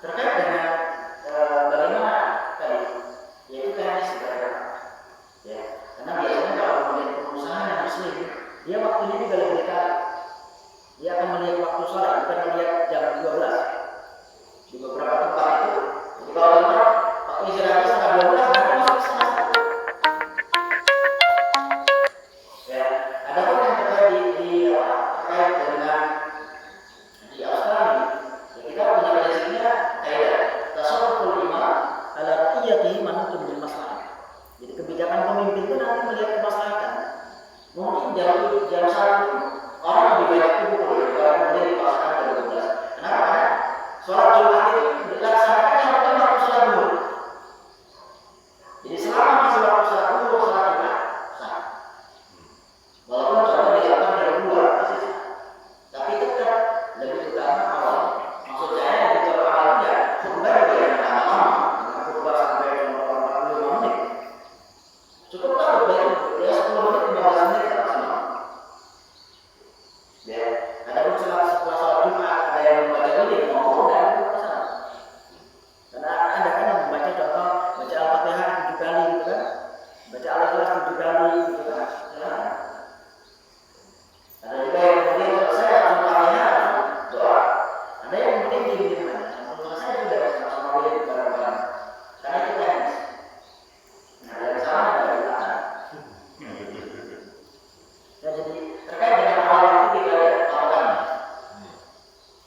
[SPEAKER 1] terkait dengan bagaimana tadi, yaitu teknis ibadah. Ya, karena biasanya kalau kemudian pengusaha yang muslim, dia waktunya juga lebih dekat. Dia akan melihat waktu sholat, bukan melihat jam 12. Di beberapa tempat itu, jadi kalau tempat waktu istirahatnya setengah 12, mereka masuk setengah 1. Ya, ada pun yang terkait terkait dengan di Australia, ya kita punya prinsipnya kaidah tasawwuful imam ala ra'iyatihi manutun bil maslahat. Jadi kebijakan pemimpin itu nanti melihat kemaslahatan. Mungkin jam 1 orang lebih banyak kumpul kalau kemudian dipaksakan jam 12. Kenapa? Karena sholat Jumat itu dilaksanakan yang pertama waktu sholat zuhur. Jadi selama masih waktu sholat zuhur, sholat Jumat sah. Walaupun contoh dilakukan jam 2 masih sah. Tapi tetap lebih utama awal. Maksud saya lebih utama awalnya khutbah juga yang lama, dengan khutbah sampai 45 menit. Cukup tak khutbah itu ya 10 menit 15 menit tak maksimal. Ya, ada pun setelah sholat Jumat ada yang membaca wirid, mau tidak ada masalah. Karena ada kan yang membaca contoh baca Al-Fatihah 7 kali gitu kan, baca Al-Ikhlas 7 kali gitu kan. Ya. Ada juga yang kemudian selesai Al-Fatihah doa. Ada yang kemudian diam-diam aja. Yang selesai juga sama wirid bareng-bareng. Karena itu teknis. Nah, yang salah adalah kita. Ya, jadi terkait dengan awal waktu kita lakukan.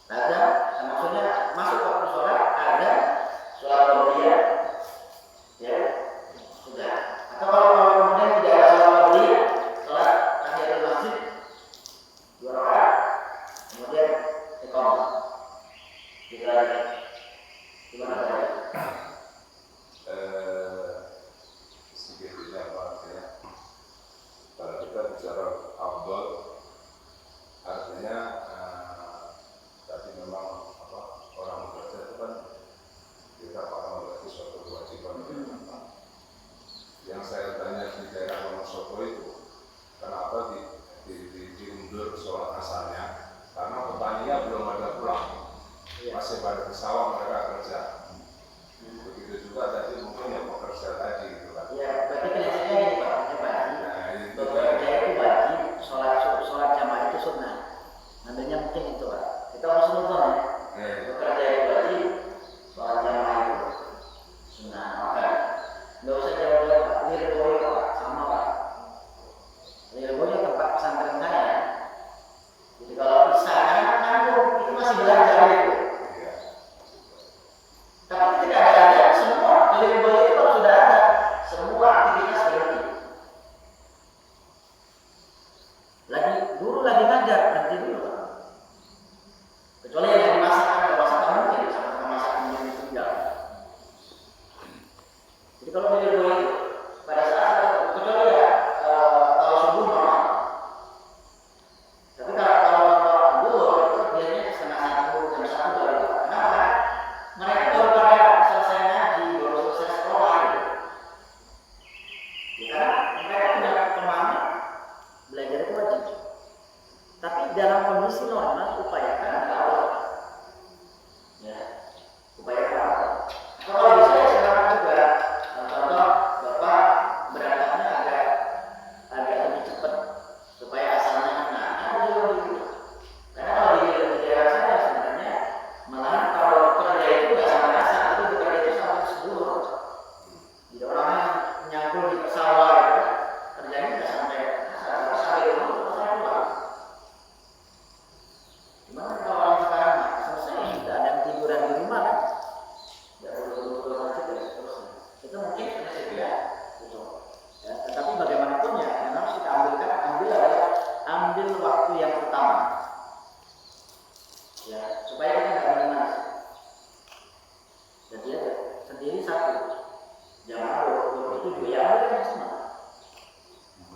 [SPEAKER 1] Ada, maksudnya masuk waktu sholat, ada sholat qabliyah, ya sudah. Atau kalau kemudian tidak ada sholat qabliyah, sholat tahiyatul masjid 2 rakaat, kemudian iqamah. Gitu aja. Gimana tadi?
[SPEAKER 2] Sedikit ini apa artinya? Kalau kita bicara afdal, artinya tadi memang orang bekerja itu kan kita paham berarti suatu kewajiban. Yang saya tanya di daerah Wonosobo itu, kenapa diundur sholat asarnya? Karena petaninya belum ada pulang, masih pada sawah mereka kerja. Begitu juga tadi mungkin yang pekerja tadi gitu kan.
[SPEAKER 1] Ya, berarti prinsipnya ini Pak, bekerja itu wajib, sholat jamaah itu sunnah. Namanya mungkin itu Pak. Kita harus nonton ya. Bekerja itu wajib, sholat jamaah itu sunnah. Maka nggak usah jauh-jauh Pak. Lirboyo Pak, sama Pak. Lirboyo tempat pesantren saya. Jadi kalau bisa kan itu masih belajar itu. Tapi tidak ada semua Lirboyo itu kalau sudah ada semua aktivitas berhenti. Lagi ngajar berhenti dulu Pak. Kecuali yang dimasak kan upayakan. Kalau bisa ya sekarang juga contoh bapak berangkatnya agak lebih cepat supaya asalnya enak. Ada juga begitu. Karena kalau di daerah saya sebenarnya malahan kalau kerja itu nggak sampai asal, tapi bekerja itu sampai 10. Jadi orang yang nyangkul di sawah itu kerjanya nggak sampai itu selesai pulang. Gimana kalau orang sekarang selesai sudah ada yang tiduran di rumah kan? Itu mungkin prinsipnya itu. Ya, tetapi bagaimanapun ya, yang harus kita ambil waktu yang utama. Ya, supaya kita nggak minimalis. Jadi ya, sendiri satu. Jangan 27 ya ambil yang maksimal.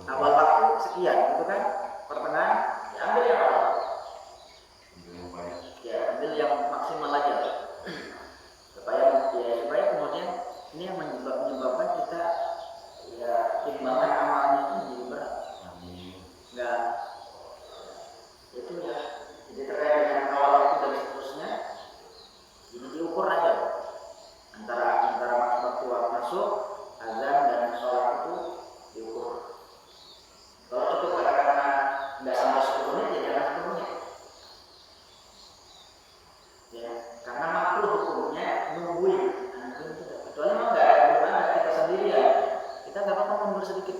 [SPEAKER 1] Awal waktu sekian, gitu kan? Pertengahan, ya ambil yang awal. Ya, ambil yang maksimal aja. Supaya kemudian ini yang menyebabkan kita ya timbangan amalnya itu menjadi berat. Enggak itu ya, jadi terkait dengan awal waktu dan seterusnya ini diukur aja antara waktu masuk azan dan sholat itu diukur. Kalau cukup karena nggak sampai 10 menit ya jangan 10 menit. Ya, karena makruh hukumnya nungguin. Kecuali memang nggak ada hubungan kita sendirian, kita nggak apa-apa mundur sedikit.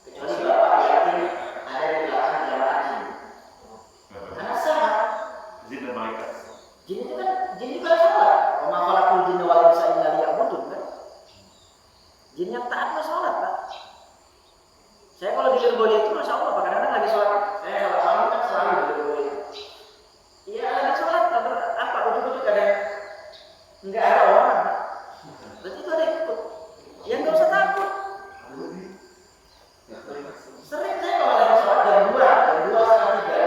[SPEAKER 1] Kecuali bapak yakin ada di belakang jamaah jin. Karena sama. Jin dan malaikat. Jin itu kan sholat. Wa khalaqul jinna wal insa illa liya'budun kan. Jin yang taat mah sholat pak. Saya kalau di Lirboyo itu masya Allah, kadang-kadang lagi sholat. Saya sholat malam kan selalu di Lirboyo. Iya lagi sholat, tapi apa ujuk-ujuk ada nggak ada orang. Berarti itu ada yang ikut. Ya nggak usah takut. Sering saya kalau lagi sholat jam 2 sampai 3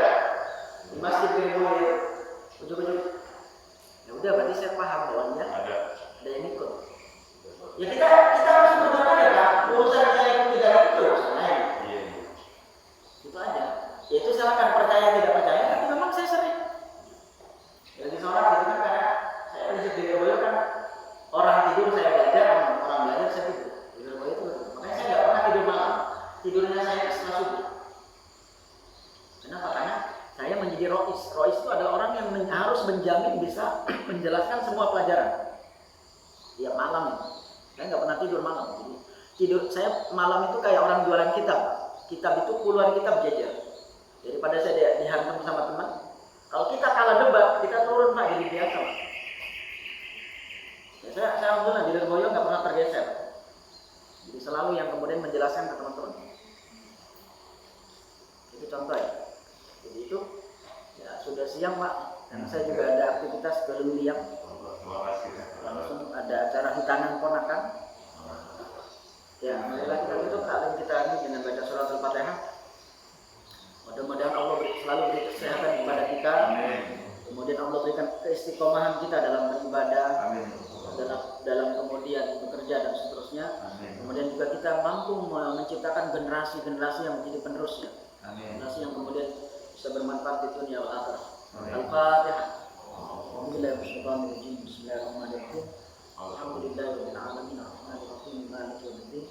[SPEAKER 1] di masjid Lirboyo, ujuk-ujuk. Ya udah berarti saya paham bahwa ada yang ikut. Ya kita harus berdoa ya Pak. Urusan saya itu tidak itu. Itu aja. Ya itu silakan percaya tidak percaya, tapi memang saya sering. Lagi sholat gitu kan karena saya di Lirboyo kan orang tidur saya belajar, orang belajar saya tidur. Di Lirboyo itu betul. Makanya saya nggak pernah tidur malam. Tidurnya saya setelah subuh. Kenapa? Karena saya menjadi rois. Rois itu adalah orang yang harus menjamin bisa menjelaskan semua pelajaran. Tiap malam itu. Saya nggak pernah tidur malam. Jadi tidur saya malam itu kayak orang jualan kitab. Kitab itu puluhan kitab jajar. Daripada saya dihantam sama teman. Kalau kita kalah debat, kita turun Pak jadi biasa. Ya, saya alhamdulillah di Lirboyo nggak pernah tergeser. Jadi selalu yang kemudian menjelaskan ke teman-teman. Itu contoh ya. Jadi itu ya sudah siang Pak. Karena saya juga ada aktivitas ke Lembiyang. Langsung ada acara hitanan ponakan. Ya, marilah kita tutup taklim kita ini dengan baca surat Al-Fatihah. Mudah-mudahan Allah selalu beri kesehatan kepada kita. Amin. Kemudian Allah berikan keistiqomahan kita dalam beribadah, dalam kemudian bekerja dan seterusnya. Amin. Kemudian juga kita mampu menciptakan generasi-generasi yang menjadi penerusnya. Amin. Generasi yang kemudian bisa bermanfaat di dunia wal akhirah. Al-Fatihah. Bismillahirrahmanirrahim. Alhamdulillahirabbil alamin. Arrahmanirrahim. Maliki yaumiddin.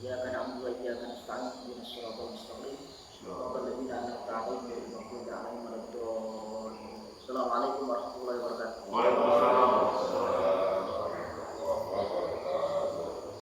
[SPEAKER 1] Iyyaka na'budu wa iyyaka nasta'in. Ihdinas siratal mustaqim. Assalamualaikum warahmatullahi wabarakatuh.